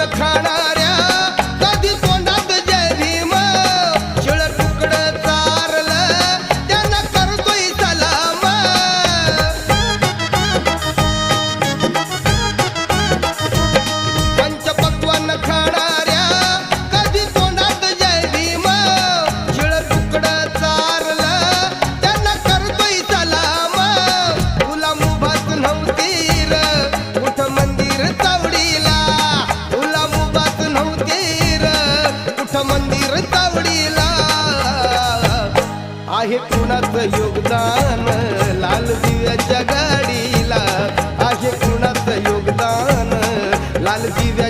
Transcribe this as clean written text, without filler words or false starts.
पक्वान खाणाऱ्या कधी तोंडात जय भीम शिळ तुकडं चारलं त्यांना करतोय सलाम पंचपक्वान खाणाऱ्या कधी तोंडात जय भीम शिळ तुकडं चारलं त्यांना करतोय सलाम तुला मुभात नव्हती र उठ मंदिर चावडीला तुला मुभात नव्हती र उठ मंदिर चावडीला आहे कुणाचं योगदान लाल दिव्याच्या गाडीला आहे कुणाचं योगदान लाल दिव्या